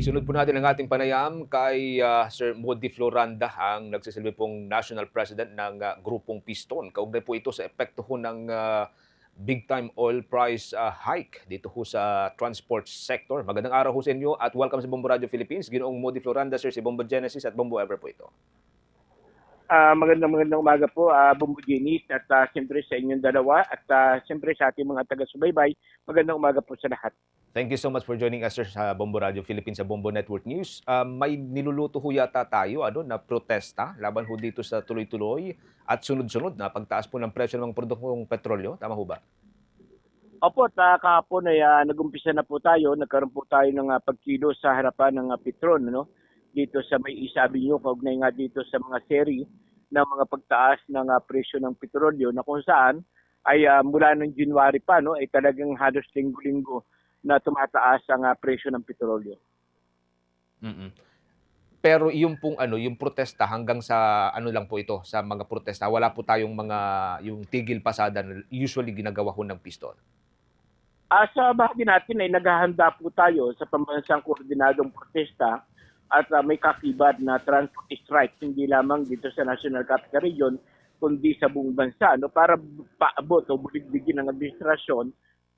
Isunod po natin ang ating panayam kay Sir Modi Floranda, ang nagsisilbi pong National President ng Grupong Piston. Kaugnay po ito sa epekto ho ng big time oil price hike dito ho sa transport sector. Magandang araw ho sa inyo at welcome sa Bombo Radio Philippines. Ginoong Modi Floranda, Sir, si Bombo Genesis at Bombo Ever po ito. Magandang umaga po, Bumbo Ginis, at siyempre sa inyong dalawa at siyempre sa ating mga taga-subaybay. Magandang umaga po sa lahat. Thank you so much for joining us, sir, sa Bombo Radio Philippines, sa Bombo Network News. May niluluto ho yata tayo na protesta laban ho dito sa tuloy-tuloy at sunod-sunod na pagtaas po ng presyo ng mga produktong petrolyo. Tama ho ba? Opo, at kahapon ay nag-umpisa na po tayo. Nagkaroon po tayo ng pagkilo sa harapan ng Petron, dito sa may isabi nyo, kaugnay nga dito sa mga seri ng mga pagtaas ng presyo ng petrolyo na kung saan ay mula noong January pa ay talagang halos linggo-linggo na tumataas ang presyo ng petrolyo. Pero yung pong yung protesta hanggang sa lang po ito, sa mga protesta, wala po tayong yung tigil pasada na usually ginagawa ho ng piston. Sa bahagi natin ay naghahanda po tayo sa pambansang koordinadong protesta at may kakibad na transport strike hindi lamang dito sa National Capital Region kundi sa buong bansa para paabot o buligbigin ng administrasyon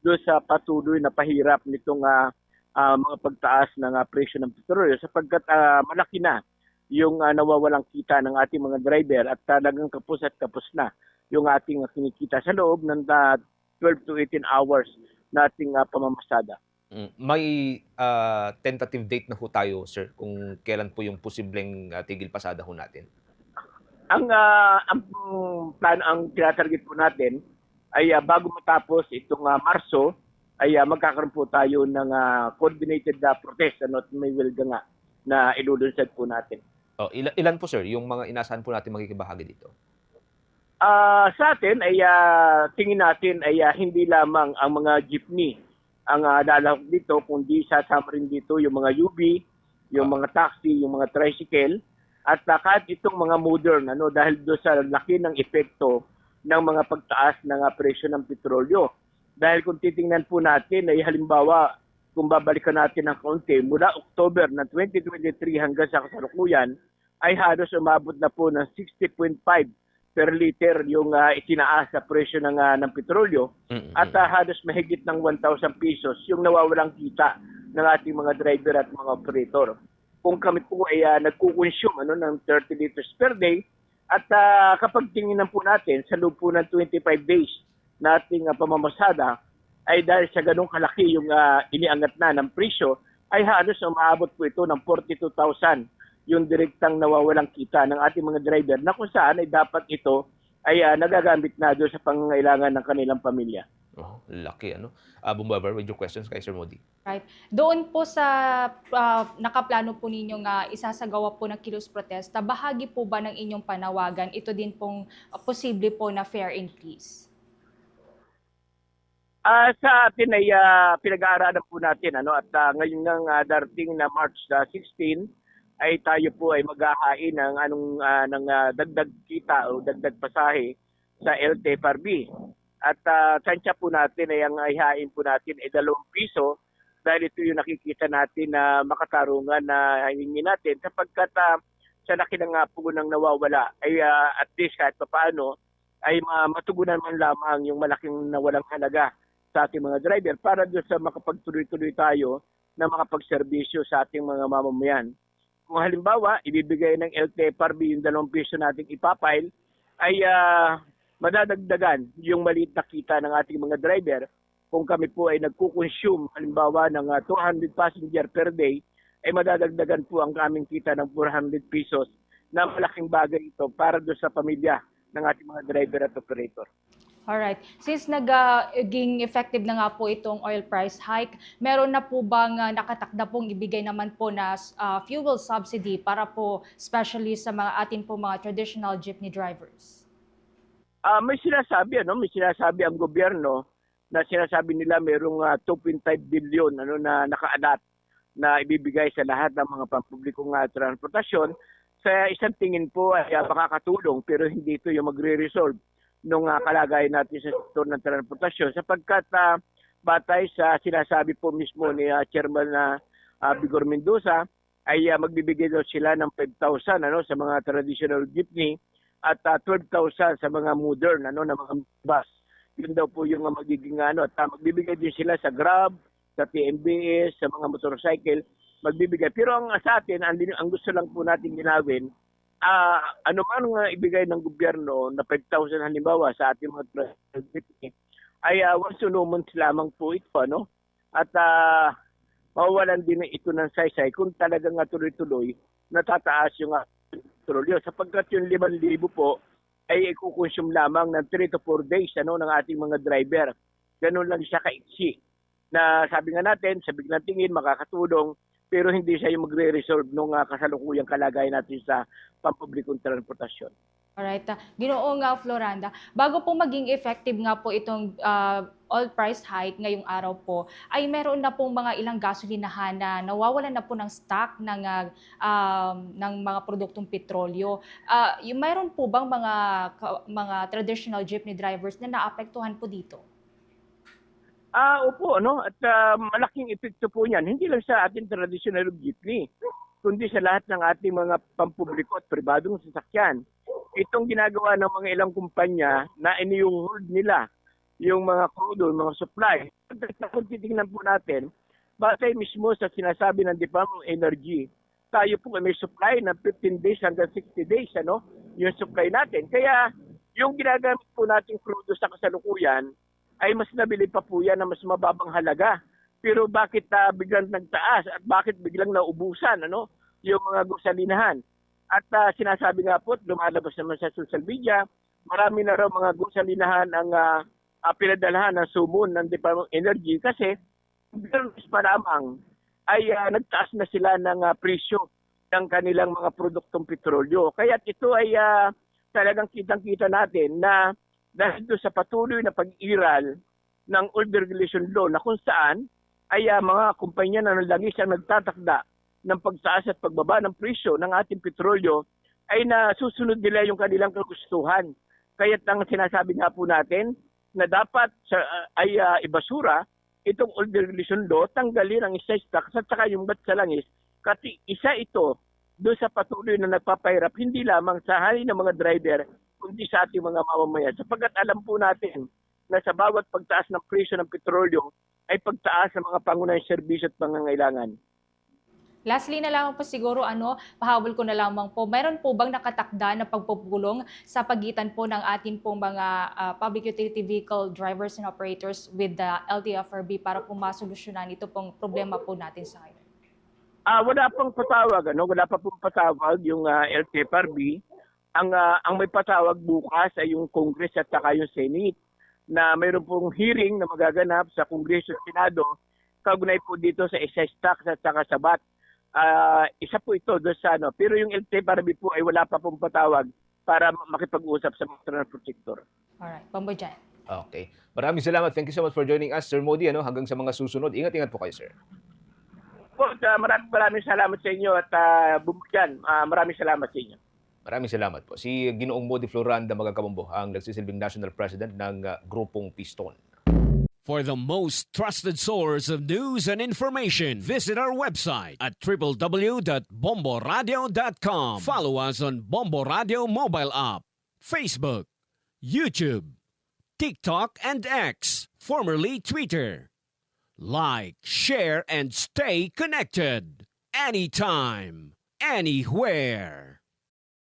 doon sa patuloy na pahirap nitong mga pagtaas ng presyo ng petrolyo sapagkat malaki na yung nawawalang kita ng ating mga driver at talagang kapos at kapos na yung ating kinikita sa loob ng 12 to 18 hours na ating pamamasada. May tentative date na ho tayo, sir, kung kailan po yung posibleng tigil pasada ho natin? Ang plan, ang tinatarget po natin ay bago matapos itong Marso ay magkakaroon po tayo ng coordinated protest at may wilga nga na ilulunsad po natin. Ilan po, sir, yung mga inasahan po natin makikibahagi dito? Sa atin ay tingin natin ay hindi lamang ang mga jeepney ang lalahok dito, kundi sasama rin dito yung mga UV, yung mga taxi, yung mga tricycle, at kahit itong mga modern, dahil doon sa laki ng epekto ng mga pagtaas ng presyo ng petrolyo. Dahil kung titingnan po natin, ay halimbawa, kung babalikan natin ng kaunti, mula October ng 2023 hanggang sa kasalukuyan, ay halos umabot na po ng 60.5 per liter yung itinaas sa presyo ng petrolyo at halos mahigit ng 1,000 pesos yung nawawalang kita ng ating mga driver at mga operator. Kung kami po ay nagkukonsume ng 30 liters per day at kapag tingnan po natin sa loob po ng 25 days na ating pamamasada ay dahil sa ganong kalaki yung iniangat na ng presyo ay halos umaabot po ito ng 42,000 yung direktang nawawalang kita ng ating mga driver na kung saan ay dapat ito ay nagagamit na doon sa pangangailangan ng kanilang pamilya. Laki, Bombo Ever, with your questions kay Sir Modi. Right. Doon po sa nakaplano po ninyo nga isasagawa po ng kilos protesta, bahagi po ba ng inyong panawagan ito din pong posible po na fare increase? Sa atin ay pinag-aaralan po natin at ngayon ng darating na March 16 ay tayo po ay maghahain ng dagdag kita o dagdag pasahe sa LTFRB. At tansya po natin ay ang ihain po natin ay 2 piso dahil ito yung nakikita natin na makatarungan na hingin natin sapagkat sa laki ng po ng nawawala ay at least kahit paano ay matugunan man lamang yung malaking nawalang halaga sa ating mga driver para doon sa makapagtuloy-tuloy tayo na makapagserbisyo sa ating mga mamamayan. Kung halimbawa, ibibigay ng LTFRB yung 2 piso nating ipapile, ay madadagdagan yung maliit na kita ng ating mga driver. Kung kami po ay nagkukonsume, halimbawa, ng 200 passenger per day, ay madadagdagan po ang aming kita ng 400 pesos na malaking bagay ito para doon sa pamilya ng ating mga driver at operator. Alright. Since naging effective na nga po itong oil price hike, meron na po bang nakatakda pong ibigay naman po na fuel subsidy para po especially sa mga atin po mga traditional jeepney drivers? May sinasabi ang gobyerno na sinasabi nila mayroong 2.5 billion na nakaalat na ibibigay sa lahat ng mga pampublikong transportasyon. Sa isang tingin po ay makakatulong pero hindi ito yung magre-resolve nung kalagayan natin sa sektor ng transportasyon sapagkat batay sa sinasabi po mismo ni Chairman Bigor Mendoza, ay magbibigay daw sila ng 5,000 sa mga traditional jeepney at 12,000 sa mga modern na mga bus. Yun daw po yung magiging at magbibigay din sila sa Grab, sa TMBS, sa mga motorcycle, magbibigay. Pero sa atin, ang gusto lang po natin ginawin, ano man ibigay ng gobyerno na 5,000 halimbawa sa ating mga traditional jeepney, ay once in a month lamang po ito, At mawawalan din ito ng saysay kung talagang tuloy-tuloy natataas yung petrolyo. Sapagkat yung 5,000 po ay ikukonsume lamang ng 3 to 4 days ng ating mga driver. Ganun lang siya kaiksi. Na sabi nga natin, sa biglang tingin, makakatulong, pero hindi siya yung magre-resolve ng kasalukuyang kalagayan natin sa pampublikong transportasyon. Alright. Ginoong Floranda, bago po maging effective nga po itong oil price hike ngayong araw po, ay meron na pong mga ilang gasolinahan na nawawalan na po ng stock ng mga produktong petrolyo. Mayroon po bang mga traditional jeepney drivers na naapektuhan po dito? Opo, At malaking epekto po niyan, hindi lang sa ating traditional jeepney, kundi sa lahat ng ating mga pampubliko at pribadong sasakyan. Itong ginagawa ng mga ilang kumpanya na hold nila yung mga crude, mga supply. Kung titingnan po natin, batay mismo sa sinasabi ng Department of Energy, tayo po may supply na 15 days hanggang 60 days, yung supply natin. Kaya yung ginagamit po nating crude sa kasalukuyan, ay mas nabili pa po yan na mas mababang halaga. Pero bakit biglang nagtaas at bakit biglang naubusan yung mga gasolinahan? At sinasabi nga po, lumalabas naman sa social media, marami na raw mga gasolinahan ang pinadalahan ng sumon ng Department of Energy kasi pa lamang ay nagtaas na sila ng presyo ng kanilang mga produktong petrolyo. Kaya ito ay talagang kitang-kita natin na dahil sa patuloy na pag-iral ng oil regulation law na kung saan ay mga kumpanya na langis ang nagtatakda ng pagtaas at pagbaba ng presyo ng ating petrolyo ay nasusunod nila yung kanilang kagustuhan. Kaya ang sinasabi nga po natin na dapat ay ibasura itong oil regulation law, tanggalin ang excise tax at saka yung bat sa langis. Kasi isa ito doon sa patuloy na nagpapahirap hindi lamang sa hali ng mga driver kundi sa ating mga mamamayan. Sapagkat alam po natin na sa bawat pagtaas ng presyo ng petrolyo ay pagtaas ng mga pangunahing serbisyo at pangangailangan. Lastly na lamang po siguro, pahabol ko na lamang po, mayroon po bang nakatakda na pagpupulong sa pagitan po ng ating pong mga public utility vehicle drivers and operators with the LTFRB para po masolusyonan ito pong problema po natin sa ngayon? Wala pang patawag, wala pa pong patawag yung LTFRB. Ang may patawag bukas ay yung Congress at saka yung Senate na mayroon pong hearing na magaganap sa Kongreso at Senado kaugnay po dito sa excise tax at saka sa VAT. Isa po ito doon sa pero yung LTFRB po ay wala pa pong patawag para makipag-usap sa mga transport sector. Alright, Bombo dyan. Okay. Maraming salamat. Thank you so much for joining us, Sir Modi. Hanggang sa mga susunod. Ingat-ingat po kayo, sir. Po, maraming salamat sa inyo at bumugyan. Maraming salamat sa inyo. Maraming salamat po. Si Ginoong Modi Floranda Magagabombo, ang nagsisilbing National President ng Grupong Piston. For the most trusted source of news and information, visit our website at www.bomboradio.com. Follow us on Bombo Radio mobile app, Facebook, YouTube, TikTok, and X, formerly Twitter. Like, share, and stay connected. Anytime, anywhere.